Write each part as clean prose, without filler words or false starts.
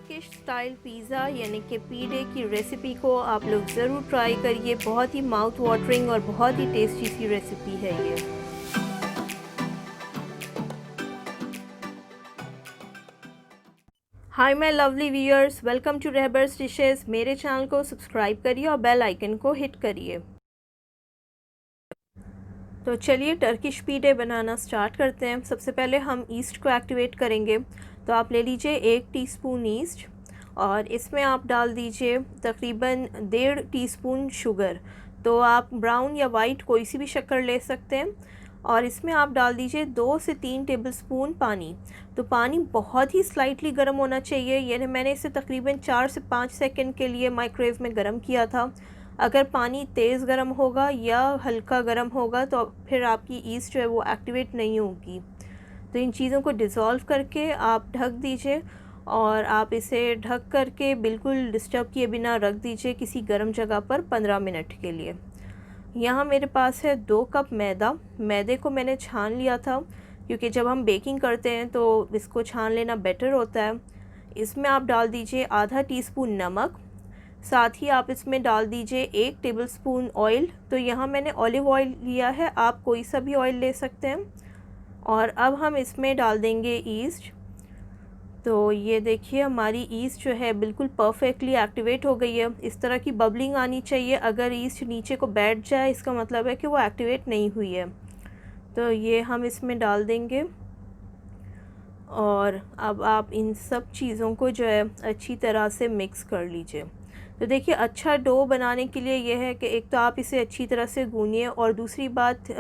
Turkish style pizza यानी कि पीडे की रेसिपी को आप लोग ज़रूर ट्राई करिए। बहुत ही माउथ वाटरिंग और बहुत ही टेस्टी सी रेसिपी है ये। Hi my lovely viewers, welcome to Rahbar's dishes. मेरे चैनल को सब्सक्राइब करिए और बेल आइकन को हिट करिए। तो चलिए टर्किश पीडे बनाना स्टार्ट करते हैं। सबसे पहले हम ईस्ट को एक्टिवेट करेंगे। तो आप ले लीजिए 1 टीस्पून ईस्ट और इसमें आप डाल दीजिए तकरीबन 1.5 टीस्पून शुगर। तो आप ब्राउन या वाइट कोई सी भी शक्कर ले सकते हैं। और इसमें आप डाल दीजिए 2 से 3 टेबलस्पून पानी। तो पानी बहुत ही स्लाइटली गर्म होना चाहिए, यानी मैंने इसे तकरीबन 4 से 5 सेकंड के लिए माइक्रोवेव में गर्म किया था। अगर पानी तेज़ गर्म होगा या हल्का गर्म होगा तो फिर आपकी ईस्ट जो है वो एक्टिवेट नहीं होगी। तो इन चीज़ों को डिज़ोल्व करके आप ढक दीजिए और आप इसे ढक करके बिल्कुल डिस्टर्ब किए बिना रख दीजिए किसी गर्म जगह पर 15 मिनट के लिए। यहाँ मेरे पास है 2 कप मैदा। मैदे को मैंने छान लिया था क्योंकि जब हम बेकिंग करते हैं तो इसको छान लेना बेटर होता है। इसमें आप डाल दीजिए आधा टीस्पून नमक, साथ ही आप इसमें डाल दीजिए 1 टेबलस्पून ऑयल। तो यहाँ मैंने ऑलिव ऑयल लिया है, आप कोई सा भी ऑयल ले सकते हैं। और अब हम इसमें डाल देंगे ईस्ट। तो ये देखिए हमारी ईस्ट जो है बिल्कुल परफेक्टली एक्टिवेट हो गई है। इस तरह की बबलिंग आनी चाहिए। अगर ईस्ट नीचे को बैठ जाए इसका मतलब है कि वो एक्टिवेट नहीं हुई है। तो ये हम इसमें डाल देंगे और अब आप इन सब चीज़ों को जो है अच्छी तरह से मिक्स कर लीजिए। तो देखिए अच्छा डो बनाने के लिए यह है कि एक तो आप इसे अच्छी तरह से गूनिए और दूसरी बात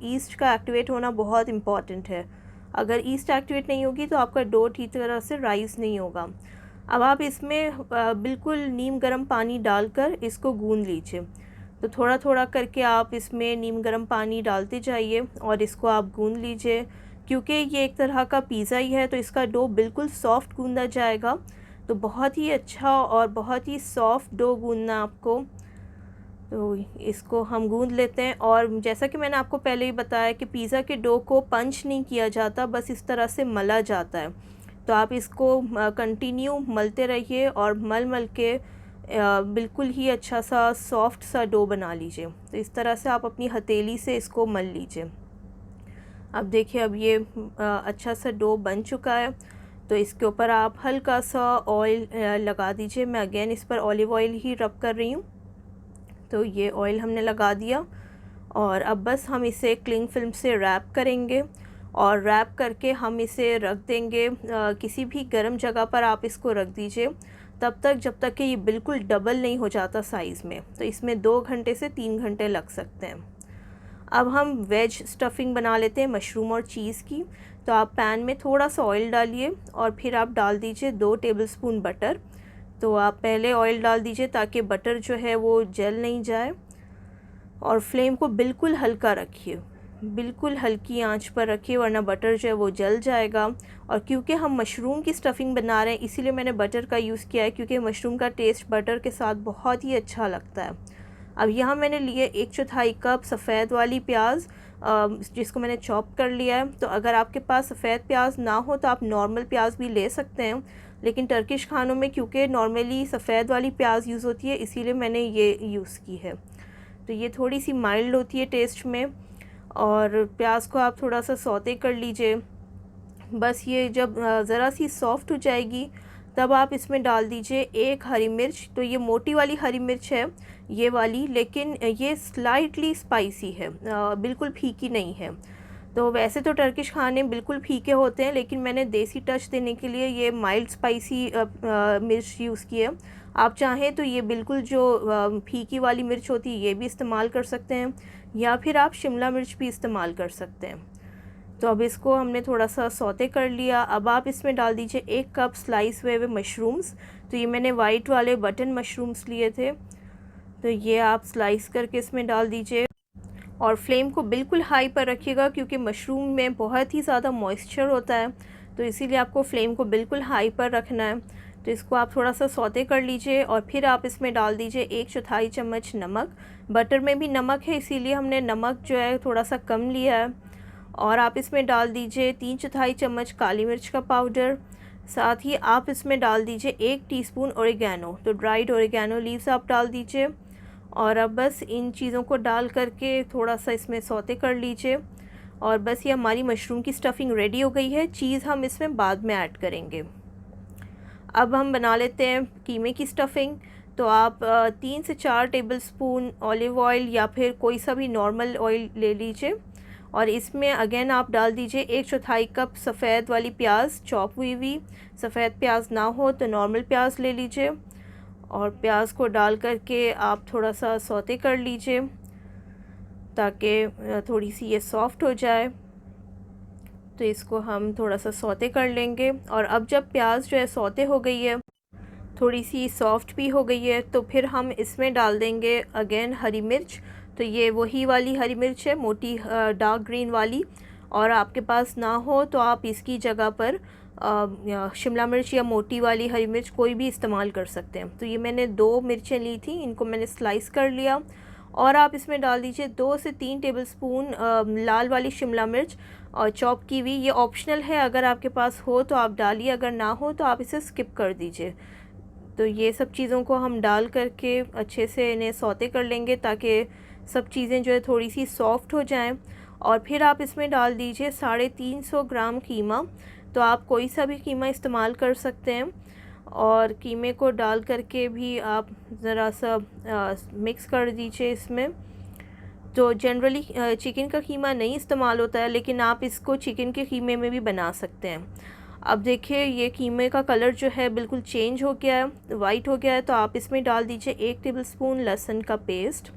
ईस्ट का एक्टिवेट होना बहुत इम्पॉर्टेंट है। अगर ईस्ट एक्टिवेट नहीं होगी तो आपका डो ठीक तरह से राइज़ नहीं होगा। अब आप इसमें बिल्कुल नीम गर्म पानी डालकर इसको गूंद लीजिए। तो थोड़ा थोड़ा करके आप इसमें नीम गर्म पानी डालते जाइए और इसको आप गूंद लीजिए। क्योंकि ये एक तरह का पिज़्ज़ा ही है तो इसका डो बिल्कुल सॉफ्ट गूंदा जाएगा। तो बहुत ही अच्छा और बहुत ही सॉफ्ट डो गूंदना आपको। तो इसको हम गूंद लेते हैं और जैसा कि मैंने आपको पहले ही बताया कि पिज़्ज़ा के डो को पंच नहीं किया जाता, बस इस तरह से मला जाता है। तो आप इसको कंटिन्यू मलते रहिए और मल मल के बिल्कुल ही अच्छा सा सॉफ्ट सा डो बना लीजिए। तो इस तरह से आप अपनी हथेली से इसको मल लीजिए। अब देखिए अब ये अच्छा सा डो बन चुका है। तो इसके ऊपर आप हल्का सा ऑयल लगा दीजिए। मैं अगेन इस पर ऑलिव ऑयल ही रब कर रही हूँ। तो ये ऑयल हमने लगा दिया और अब बस हम इसे क्लिंग फिल्म से रैप करेंगे और रैप करके हम इसे रख देंगे किसी भी गर्म जगह पर आप इसको रख दीजिए तब तक जब तक कि ये बिल्कुल डबल नहीं हो जाता साइज़ में। तो इसमें 2 घंटे से 3 घंटे लग सकते हैं। अब हम वेज स्टफिंग बना लेते हैं मशरूम और चीज़ की। तो आप पैन में थोड़ा सा ऑयल डालिए और फिर आप डाल दीजिए 2 टेबलस्पून बटर। तो आप पहले ऑयल डाल दीजिए ताकि बटर जो है वो जल नहीं जाए और फ्लेम को बिल्कुल हल्का रखिए, बिल्कुल हल्की आंच पर रखिए वरना बटर जो है वो जल जाएगा। और क्योंकि हम मशरूम की स्टफिंग बना रहे हैं इसीलिए मैंने बटर का यूज़ किया है, क्योंकि मशरूम का टेस्ट बटर के साथ बहुत ही अच्छा लगता है। अब यहाँ मैंने लिए 1/4 कप सफ़ेद वाली प्याज जिसको मैंने चॉप कर लिया है। तो अगर आपके पास सफ़ेद प्याज ना हो तो आप नॉर्मल प्याज भी ले सकते हैं, लेकिन टर्किश खानों में क्योंकि नॉर्मली सफ़ेद वाली प्याज यूज़ होती है इसीलिए मैंने ये यूज़ की है। तो ये थोड़ी सी माइल्ड होती है टेस्ट में। और प्याज को आप थोड़ा सा सौते कर लीजिए। बस ये जब ज़रा सी सॉफ़्ट हो जाएगी तब आप इसमें डाल दीजिए 1 हरी मिर्च। तो ये मोटी वाली हरी मिर्च है ये वाली, लेकिन ये स्लाइटली स्पाइसी है, बिल्कुल फीकी नहीं है। तो वैसे तो टर्किश खाने बिल्कुल फीके होते हैं, लेकिन मैंने देसी टच देने के लिए ये माइल्ड स्पाइसी मिर्च यूज़ की है। आप चाहें तो ये बिल्कुल जो फीकी वाली मिर्च होती है ये भी इस्तेमाल कर सकते हैं या फिर आप शिमला मिर्च भी इस्तेमाल कर सकते हैं। तो अब इसको हमने थोड़ा सा सौते कर लिया। अब आप इसमें डाल दीजिए 1 कप स्लाइस हुए हुए मशरूम्स। तो ये मैंने वाइट वाले बटन मशरूम्स लिए थे। तो ये आप स्लाइस करके इसमें डाल दीजिए और फ्लेम को बिल्कुल हाई पर रखिएगा क्योंकि मशरूम में बहुत ही ज़्यादा मॉइस्चर होता है। तो इसीलिए आपको फ्लेम को बिल्कुल हाई पर रखना है। तो इसको आप थोड़ा सा सौते कर लीजिए और फिर आप इसमें डाल दीजिए 1/4 चम्मच नमक। बटर में भी नमक है इसीलिए हमने नमक जो है थोड़ा सा कम लिया है। और आप इसमें डाल दीजिए 3/4 चम्मच काली मिर्च का पाउडर, साथ ही आप इसमें डाल दीजिए 1 टीस्पून ओरिगैनो, तो ड्राइड ओरिगैनो लीव्स आप डाल दीजिए। और अब बस इन चीज़ों को डाल करके थोड़ा सा इसमें सौते कर लीजिए। और बस ये हमारी मशरूम की स्टफ़िंग रेडी हो गई है। चीज़ हम इसमें बाद में ऐड करेंगे। अब हम बना लेते हैं कीमे की स्टफ़िंग। तो आप 3 से 4 टेबलस्पून ऑलिव ऑयल या फिर कोई सा भी नॉर्मल ऑयल ले लीजिए। और इसमें अगेन आप डाल दीजिए 1/4 कप सफ़ेद वाली प्याज चॉप हुई हुई। सफ़ेद प्याज ना हो तो नॉर्मल प्याज ले लीजिए। और प्याज को डाल करके आप थोड़ा सा सौते कर लीजिए ताकि थोड़ी सी ये सॉफ़्ट हो जाए। तो इसको हम थोड़ा सा सौते कर लेंगे। और अब जब प्याज जो है सौते हो गई है, थोड़ी सी सॉफ़्ट भी हो गई है, तो फिर हम इसमें डाल देंगे अगेन हरी मिर्च। तो ये वही वाली हरी मिर्च है, मोटी डार्क ग्रीन वाली। और आपके पास ना हो तो आप इसकी जगह पर शिमला मिर्च या मोटी वाली हरी मिर्च कोई भी इस्तेमाल कर सकते हैं। तो ये मैंने 2 मिर्चें ली थी, इनको मैंने स्लाइस कर लिया। और आप इसमें डाल दीजिए 2 से 3 टेबलस्पून लाल वाली शिमला मिर्च और चॉप की हुई। ये ऑप्शनल है, अगर आपके पास हो तो आप डालिए, अगर ना हो तो आप इसे स्किप कर दीजिए। तो ये सब चीज़ों को हम डाल करके अच्छे से इन्हें सौते कर लेंगे ताकि सब चीज़ें जो है थोड़ी सी सॉफ़्ट हो जाएं। और फिर आप इसमें डाल दीजिए 350 ग्राम कीमा। तो आप कोई सा भी कीमा इस्तेमाल कर सकते हैं। और कीमे को डाल करके भी आप ज़रा सा मिक्स कर दीजिए इसमें। तो जनरली चिकन का कीमा नहीं इस्तेमाल होता है, लेकिन आप इसको चिकन के कीमे में भी बना सकते हैं। अब देखिए ये कीमे का कलर जो है बिल्कुल चेंज हो गया है, वाइट हो गया है। तो आप इसमें डाल दीजिए 1 टेबलस्पून लहसुन का पेस्ट।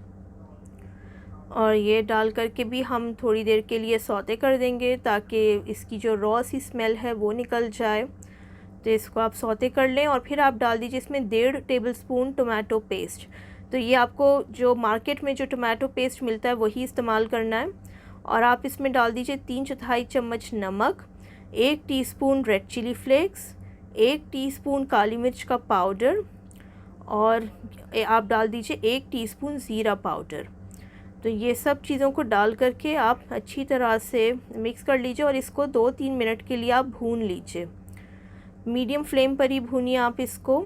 और ये डाल करके भी हम थोड़ी देर के लिए सौते कर देंगे ताकि इसकी जो रॉ सी स्मेल है वो निकल जाए। तो इसको आप सौते कर लें। और फिर आप डाल दीजिए इसमें 1.5 टेबलस्पून टोमेटो पेस्ट। तो ये आपको जो मार्केट में जो टोमेटो पेस्ट मिलता है वही इस्तेमाल करना है। और आप इसमें डाल दीजिए 3/4 चम्मच नमक, 1 teaspoon red chilli flakes, 1 teaspoon काली मिर्च का पाउडर। और आप डाल दीजिए 1 टीस्पून ज़ीरा पाउडर। तो ये सब चीज़ों को डाल करके आप अच्छी तरह से मिक्स कर लीजिए और इसको 2-3 मिनट के लिए आप भून लीजिए। मीडियम फ्लेम पर ही भूनिए आप इसको।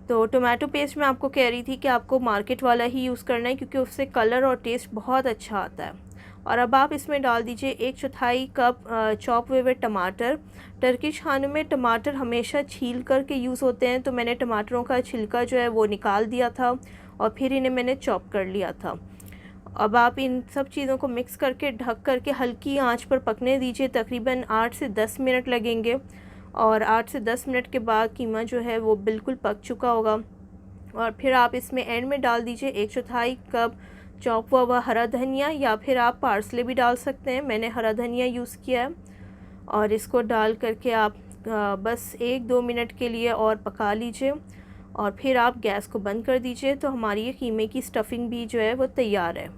तो टोमेटो पेस्ट मैं आपको कह रही थी कि आपको मार्केट वाला ही यूज़ करना है क्योंकि उससे कलर और टेस्ट बहुत अच्छा आता है। और अब आप इसमें डाल दीजिए 1/4 कप चॉप हुए हुए टमाटर। टर्किश खानों में टमाटर हमेशा छील कर के यूज़ होते हैं, तो मैंने टमाटरों का छिलका जो है वो निकाल दिया था और फिर इन्हें मैंने चॉप कर लिया था। अब आप इन सब चीज़ों को मिक्स करके ढक करके हल्की आंच पर पकने दीजिए। तकरीबन 8 से 10 मिनट लगेंगे। और 8 से 10 मिनट के बाद कीमा जो है वो बिल्कुल पक चुका होगा। और फिर आप इसमें एंड में डाल दीजिए 1/4 कप चॉप हुआ हरा धनिया, या फिर आप पार्सले भी डाल सकते हैं, मैंने हरा धनिया यूज़ किया है। और इसको डाल करके आप बस 1-2 मिनट के लिए और पका लीजिए। और फिर आप गैस को बंद कर दीजिए। तो हमारी ये कीमे की स्टफ़िंग भी जो है वो तैयार है।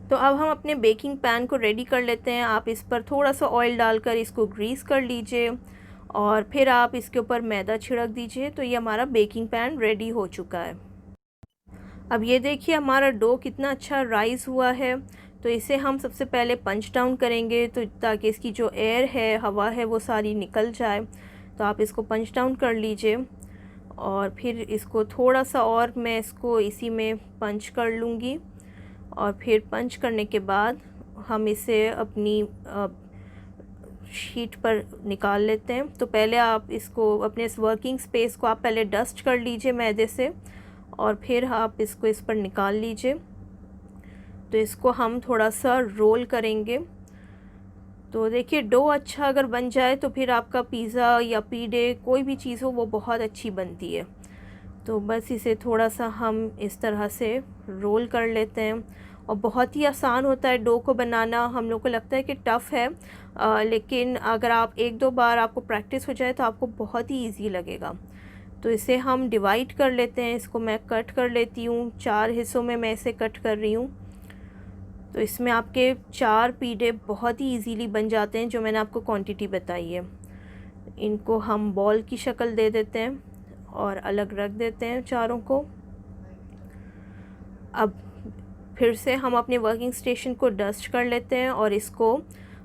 तो अब हम अपने बेकिंग पैन को रेडी कर लेते हैं। आप इस पर थोड़ा सा ऑयल डालकर इसको ग्रीस कर लीजिए और फिर आप इसके ऊपर मैदा छिड़क दीजिए। तो ये हमारा बेकिंग पैन रेडी हो चुका है। अब ये देखिए हमारा डो कितना अच्छा राइज़ हुआ है। तो इसे हम सबसे पहले पंच डाउन करेंगे तो ताकि इसकी जो एयर है, हवा है, वो सारी निकल जाए। तो आप इसको पंच डाउन कर लीजिए और फिर इसको थोड़ा सा और मैं इसको इसी में पंच कर लूँगी। और फिर पंच करने के बाद हम इसे अपनी शीट पर निकाल लेते हैं। तो पहले आप इसको अपने इस वर्किंग स्पेस को आप पहले डस्ट कर लीजिए मैदे से और फिर आप इसको इस पर निकाल लीजिए। तो इसको हम थोड़ा सा रोल करेंगे। तो देखिए डो अच्छा अगर बन जाए तो फिर आपका पिज़्ज़ा या पीडे कोई भी चीज़ हो वो बहुत अच्छी बनती है। तो बस इसे थोड़ा सा हम इस तरह से रोल कर लेते हैं और बहुत ही आसान होता है डो को बनाना। हम लोग को लगता है कि टफ़ है, लेकिन अगर आप 1-2 बार आपको प्रैक्टिस हो जाए तो आपको बहुत ही इजी लगेगा। तो इसे हम डिवाइड कर लेते हैं। इसको मैं कट कर लेती हूँ, 4 हिस्सों में मैं इसे कट कर रही हूँ। तो इसमें आपके 4 पीडे बहुत ही इजीली बन जाते हैं जो मैंने आपको क्वांटिटी बताई है। इनको हम बॉल की शक्ल दे देते हैं और अलग रख देते हैं चारों को। अब फिर से हम अपने वर्किंग स्टेशन को डस्ट कर लेते हैं और इसको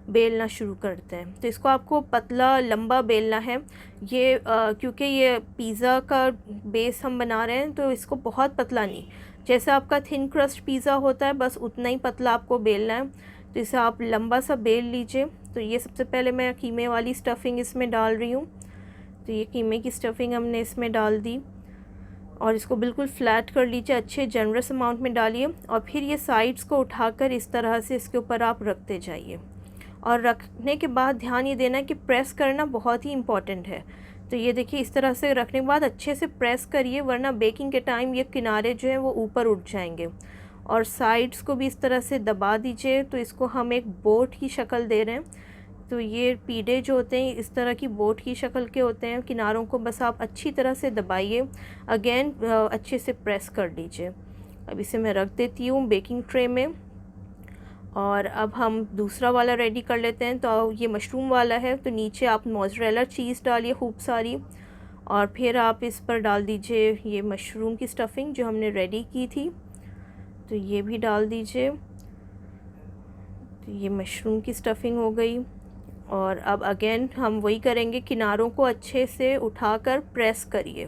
बेलना शुरू करते हैं। तो इसको आपको पतला लंबा बेलना है। ये क्योंकि ये पिज़्ज़ा का बेस हम बना रहे हैं तो इसको बहुत पतला नहीं, जैसे आपका थिन क्रस्ट पिज़्ज़ा होता है बस उतना ही पतला आपको बेलना है। तो इसे आप लंबा सा बेल लीजिए। तो ये सबसे पहले मैं कीमे वाली स्टफ़िंग इसमें डाल रही हूँ। तो ये कीमे की स्टफ़िंग हमने इसमें डाल दी और इसको बिल्कुल फ्लैट कर लीजिए, अच्छे जनरस अमाउंट में डालिए। और फिर ये साइड्स को उठाकर इस तरह से इसके ऊपर आप रखते जाइए। और रखने के बाद ध्यान ये देना है कि प्रेस करना बहुत ही इम्पॉर्टेंट है। तो ये देखिए इस तरह से रखने के बाद अच्छे से प्रेस करिए, वरना बेकिंग के टाइम ये किनारे जो हैं वो ऊपर उठ जाएंगे। और साइड्स को भी इस तरह से दबा दीजिए। तो इसको हम एक बोट की शक्ल दे रहे हैं। तो ये पीड़े जो होते हैं इस तरह की बोट की शक्ल के होते हैं। किनारों को बस आप अच्छी तरह से दबाइए, अगेन अच्छे से प्रेस कर लीजिए। अब इसे मैं रख देती हूँ बेकिंग ट्रे में। और अब हम दूसरा वाला रेडी कर लेते हैं। तो ये मशरूम वाला है, तो नीचे आप मोज़रेला चीज़ डालिए खूब सारी, और फिर आप इस पर डाल दीजिए ये मशरूम की स्टफ़िंग जो हमने रेडी की थी। तो ये भी डाल दीजिए। तो ये मशरूम की स्टफ़िंग हो गई। और अब अगेन हम वही करेंगे, किनारों को अच्छे से उठाकर प्रेस करिए।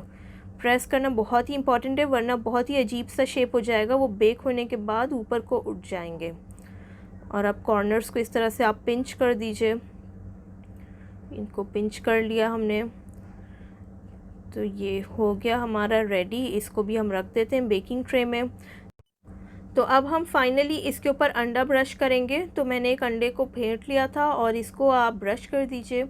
प्रेस करना बहुत ही इम्पॉर्टेंट है, वरना बहुत ही अजीब सा शेप हो जाएगा, वो बेक होने के बाद ऊपर को उठ जाएंगे। और अब कॉर्नर्स को इस तरह से आप पिंच कर दीजिए। इनको पिंच कर लिया हमने। तो ये हो गया हमारा रेडी। इसको भी हम रख देते हैं बेकिंग ट्रे में। तो अब हम फाइनली इसके ऊपर अंडा ब्रश करेंगे। तो मैंने एक अंडे को फेंट लिया था और इसको आप ब्रश कर दीजिए।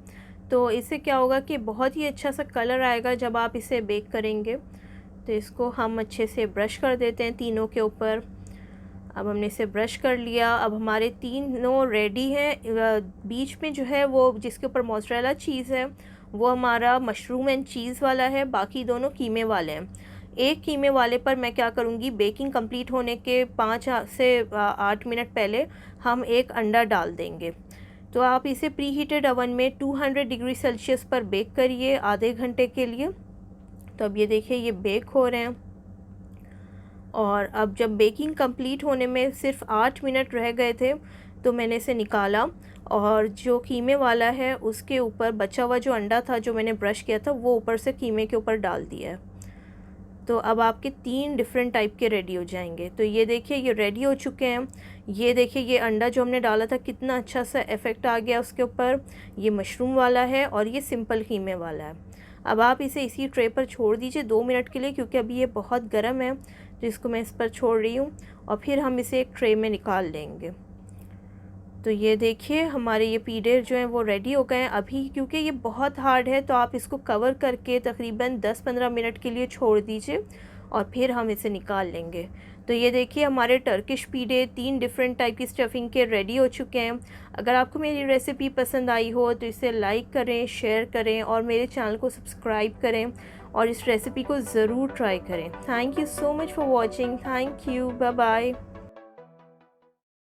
तो इससे क्या होगा कि बहुत ही अच्छा सा कलर आएगा जब आप इसे बेक करेंगे। तो इसको हम अच्छे से ब्रश कर देते हैं तीनों के ऊपर। अब हमने इसे ब्रश कर लिया। अब हमारे तीनों रेडी हैं। बीच में जो है वो जिसके ऊपर मोज़रेला चीज़ है वो हमारा मशरूम एंड चीज़ वाला है, बाकी दोनों कीमे वाले हैं। एक कीमे वाले पर मैं क्या करूँगी, बेकिंग कंप्लीट होने के 5 से 8 मिनट पहले हम एक अंडा डाल देंगे। तो आप इसे प्री हीटेड ओवन में 200 डिग्री सेल्सियस पर बेक करिए आधे घंटे के लिए। तो अब ये देखिए ये बेक हो रहे हैं। और अब जब बेकिंग कंप्लीट होने में सिर्फ 8 मिनट रह गए थे तो मैंने इसे निकाला और जो कीमे वाला है उसके ऊपर बचा हुआ जो अंडा था जो मैंने ब्रश किया था वो ऊपर से कीमे के ऊपर डाल दिया है। तो अब आपके 3 डिफरेंट टाइप के रेडी हो जाएंगे। तो ये देखिए ये रेडी हो चुके हैं। ये देखिए ये अंडा जो हमने डाला था कितना अच्छा सा इफ़ेक्ट आ गया उसके ऊपर। ये मशरूम वाला है और ये सिंपल कीमे वाला है। अब आप इसे इसी ट्रे पर छोड़ दीजिए 2 मिनट के लिए, क्योंकि अभी ये बहुत गर्म है। तो इसको मैं इस पर छोड़ रही हूँ और फिर हम इसे एक ट्रे में निकाल लेंगे। तो ये देखिए हमारे ये पीड़े जो हैं वो रेडी हो गए हैं। अभी क्योंकि ये बहुत हार्ड है तो आप इसको कवर करके तकरीबन 10-15 मिनट के लिए छोड़ दीजिए और फिर हम इसे निकाल लेंगे। तो ये देखिए हमारे टर्किश पीड़े 3 डिफरेंट टाइप की स्टफ़िंग के रेडी हो चुके हैं। अगर आपको मेरी रेसिपी पसंद आई हो तो इसे लाइक करें, शेयर करें और मेरे चैनल को सब्सक्राइब करें और इस रेसिपी को ज़रूर ट्राई करें। Thank you so much for watching. Thank you. Bye bye.